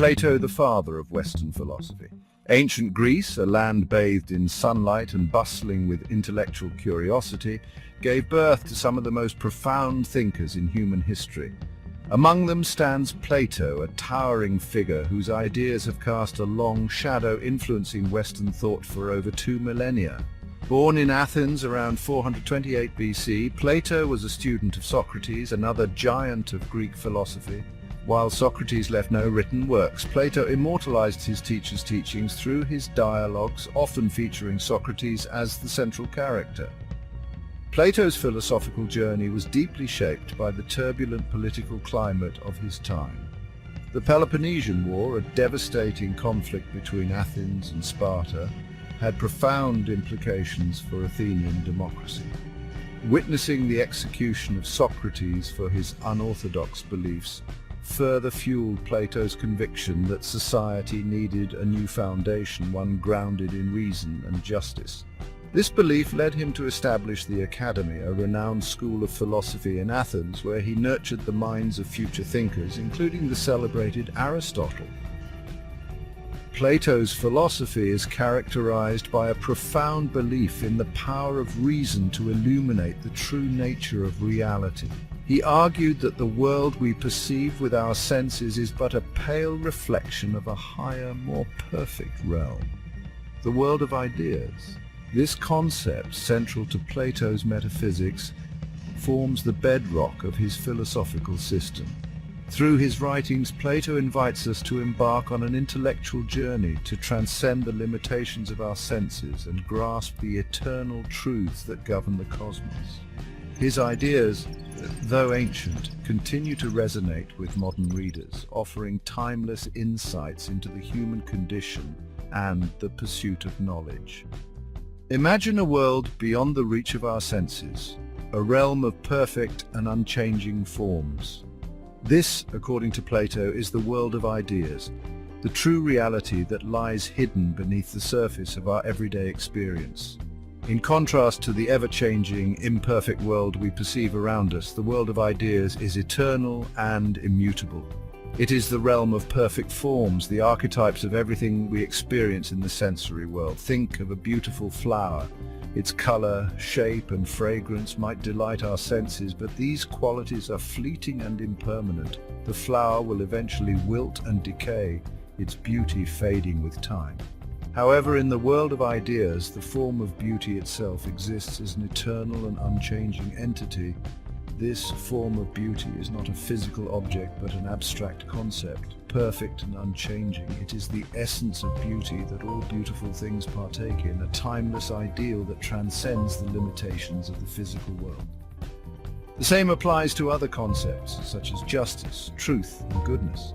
Plato, the father of Western philosophy. Ancient Greece, a land bathed in sunlight and bustling with intellectual curiosity, gave birth to some of the most profound thinkers in human history. Among them stands Plato, a towering figure whose ideas have cast a long shadow influencing Western thought for over 2 millennia. Born in Athens around 428 BC, Plato was a student of Socrates, another giant of Greek philosophy. While Socrates left no written works, Plato immortalized his teacher's teachings through his dialogues, often featuring Socrates as the central character. Plato's philosophical journey was deeply shaped by the turbulent political climate of his time. The Peloponnesian War, a devastating conflict between Athens and Sparta, had profound implications for Athenian democracy. Witnessing the execution of Socrates for his unorthodox beliefs further fueled Plato's conviction that society needed a new foundation, one grounded in reason and justice. This belief led him to establish the Academy, a renowned school of philosophy in Athens, where he nurtured the minds of future thinkers, including the celebrated Aristotle. Plato's philosophy is characterized by a profound belief in the power of reason to illuminate the true nature of reality. He argued that the world we perceive with our senses is but a pale reflection of a higher, more perfect realm, the world of ideas. This concept, central to Plato's metaphysics, forms the bedrock of his philosophical system. Through his writings, Plato invites us to embark on an intellectual journey to transcend the limitations of our senses and grasp the eternal truths that govern the cosmos. His ideas, though ancient, continue to resonate with modern readers, offering timeless insights into the human condition and the pursuit of knowledge. Imagine a world beyond the reach of our senses, a realm of perfect and unchanging forms. This, according to Plato, is the world of ideas, the true reality that lies hidden beneath the surface of our everyday experience. In contrast to the ever-changing, imperfect world we perceive around us, the world of ideas is eternal and immutable. It is the realm of perfect forms, the archetypes of everything we experience in the sensory world. Think of a beautiful flower. Its color, shape, and fragrance might delight our senses, but these qualities are fleeting and impermanent. The flower will eventually wilt and decay, its beauty fading with time. However, in the world of ideas, the form of beauty itself exists as an eternal and unchanging entity. This form of beauty is not a physical object, but an abstract concept, perfect and unchanging. It is the essence of beauty that all beautiful things partake in, a timeless ideal that transcends the limitations of the physical world. The same applies to other concepts, such as justice, truth, and goodness.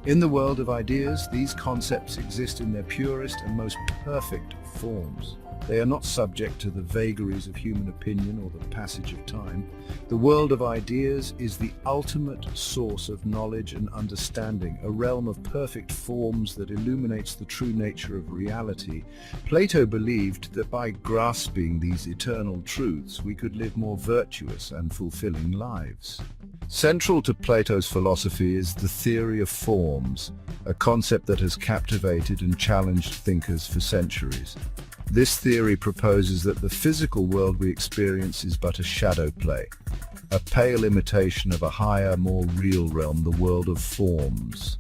In the world of ideas, these concepts exist in their purest and most perfect forms. They are not subject to the vagaries of human opinion or the passage of time. The world of ideas is the ultimate source of knowledge and understanding, a realm of perfect forms that illuminates the true nature of reality. Plato believed that by grasping these eternal truths, we could live more virtuous and fulfilling lives. Central to Plato's philosophy is the theory of forms, a concept that has captivated and challenged thinkers for centuries. This theory proposes that the physical world we experience is but a shadow play, a pale imitation of a higher, more real realm, the world of forms.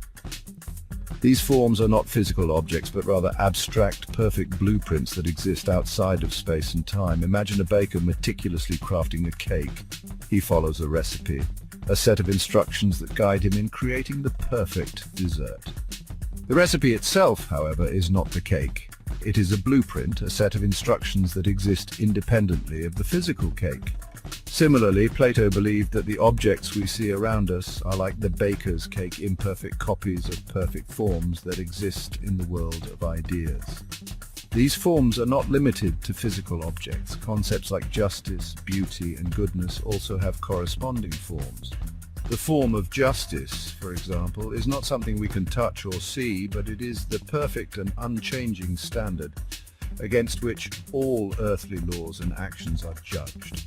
These forms are not physical objects, but rather abstract, perfect blueprints that exist outside of space and time. Imagine a baker meticulously crafting a cake. He follows a recipe, a set of instructions that guide him in creating the perfect dessert. The recipe itself, however, is not the cake. It is a blueprint, a set of instructions that exist independently of the physical cake. Similarly, Plato believed that the objects we see around us are like the baker's cake, imperfect copies of perfect forms that exist in the world of ideas. These forms are not limited to physical objects. Concepts like justice, beauty, and goodness also have corresponding forms. The form of justice, for example, is not something we can touch or see, but it is the perfect and unchanging standard against which all earthly laws and actions are judged.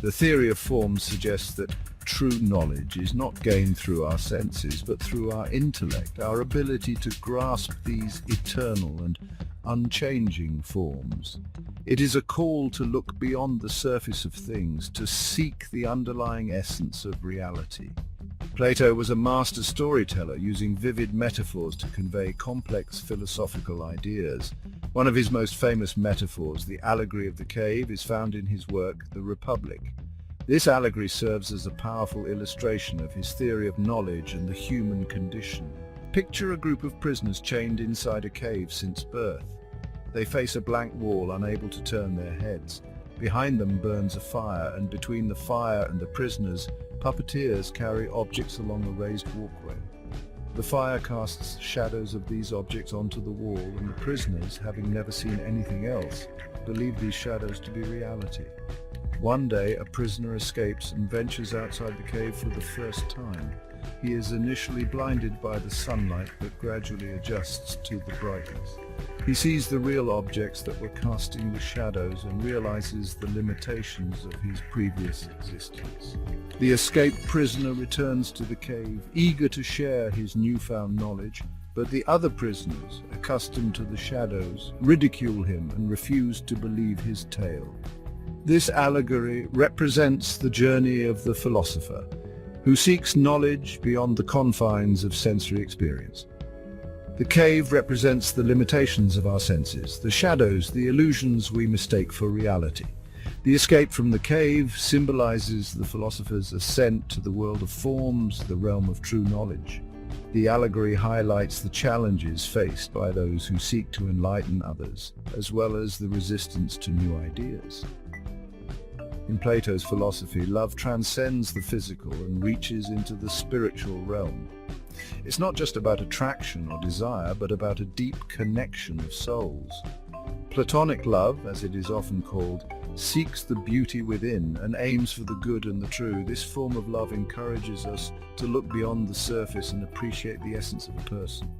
The theory of forms suggests that true knowledge is not gained through our senses, but through our intellect, our ability to grasp these eternal and unchanging forms. It is a call to look beyond the surface of things, to seek the underlying essence of reality. Plato was a master storyteller, using vivid metaphors to convey complex philosophical ideas. One of his most famous metaphors, the allegory of the cave, is found in his work, The Republic. This allegory serves as a powerful illustration of his theory of knowledge and the human condition. Picture a group of prisoners chained inside a cave since birth. They face a blank wall, unable to turn their heads. Behind them burns a fire, and between the fire and the prisoners, puppeteers carry objects along a raised walkway. The fire casts shadows of these objects onto the wall, and the prisoners, having never seen anything else, believe these shadows to be reality. One day, a prisoner escapes and ventures outside the cave for the first time. He is initially blinded by the sunlight, but gradually adjusts to the brightness. He sees the real objects that were casting the shadows and realizes the limitations of his previous existence. The escaped prisoner returns to the cave, eager to share his newfound knowledge, but the other prisoners, accustomed to the shadows, ridicule him and refuse to believe his tale. This allegory represents the journey of the philosopher, who seeks knowledge beyond the confines of sensory experience. The cave represents the limitations of our senses, the shadows, the illusions we mistake for reality. The escape from the cave symbolizes the philosopher's ascent to the world of forms, the realm of true knowledge. The allegory highlights the challenges faced by those who seek to enlighten others, as well as the resistance to new ideas. In Plato's philosophy, love transcends the physical and reaches into the spiritual realm. It's not just about attraction or desire, but about a deep connection of souls. Platonic love, as it is often called, seeks the beauty within and aims for the good and the true. This form of love encourages us to look beyond the surface and appreciate the essence of a person.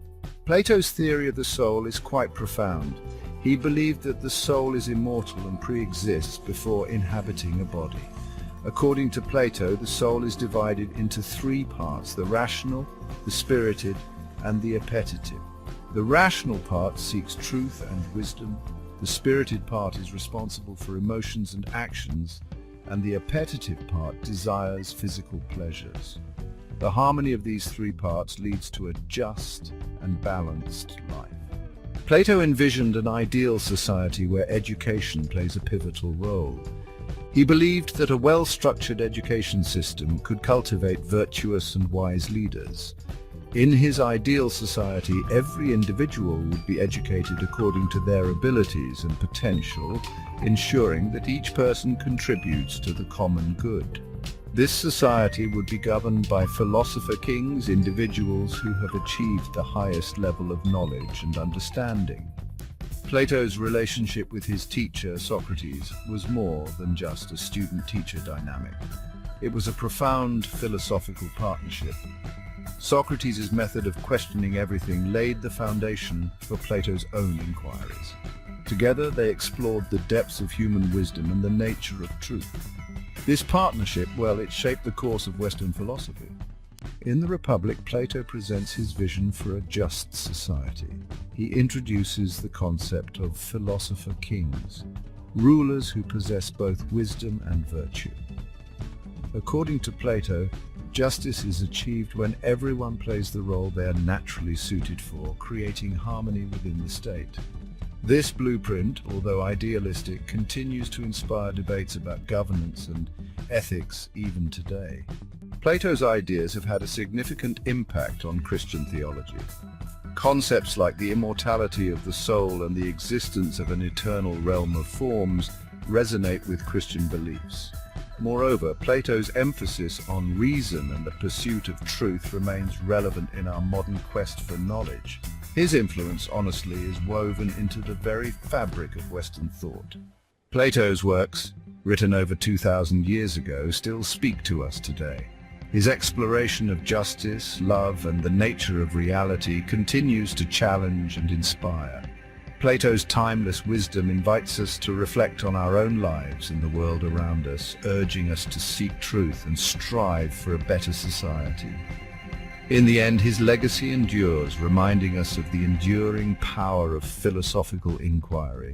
Plato's theory of the soul is quite profound. He believed that the soul is immortal and pre-exists before inhabiting a body. According to Plato, the soul is divided into three parts: the rational, the spirited, and the appetitive. The rational part seeks truth and wisdom, the spirited part is responsible for emotions and actions, and the appetitive part desires physical pleasures. The harmony of these three parts leads to a just and balanced life. Plato envisioned an ideal society where education plays a pivotal role. He believed that a well-structured education system could cultivate virtuous and wise leaders. In his ideal society, every individual would be educated according to their abilities and potential, ensuring that each person contributes to the common good. This society would be governed by philosopher kings, individuals who have achieved the highest level of knowledge and understanding. Plato's relationship with his teacher, Socrates, was more than just a student-teacher dynamic. It was a profound philosophical partnership. Socrates' method of questioning everything laid the foundation for Plato's own inquiries. Together, they explored the depths of human wisdom and the nature of truth. This partnership, well, it shaped the course of Western philosophy. In the Republic, Plato presents his vision for a just society. He introduces the concept of philosopher kings, rulers who possess both wisdom and virtue. According to Plato, justice is achieved when everyone plays the role they are naturally suited for, creating harmony within the state. This blueprint, although idealistic, continues to inspire debates about governance and ethics even today. Plato's ideas have had a significant impact on Christian theology. Concepts like the immortality of the soul and the existence of an eternal realm of forms resonate with Christian beliefs. Moreover, Plato's emphasis on reason and the pursuit of truth remains relevant in our modern quest for knowledge. His influence, honestly, is woven into the very fabric of Western thought. Plato's works, written over 2,000 years ago, still speak to us today. His exploration of justice, love, and the nature of reality continues to challenge and inspire. Plato's timeless wisdom invites us to reflect on our own lives and the world around us, urging us to seek truth and strive for a better society. In the end, his legacy endures, reminding us of the enduring power of philosophical inquiry.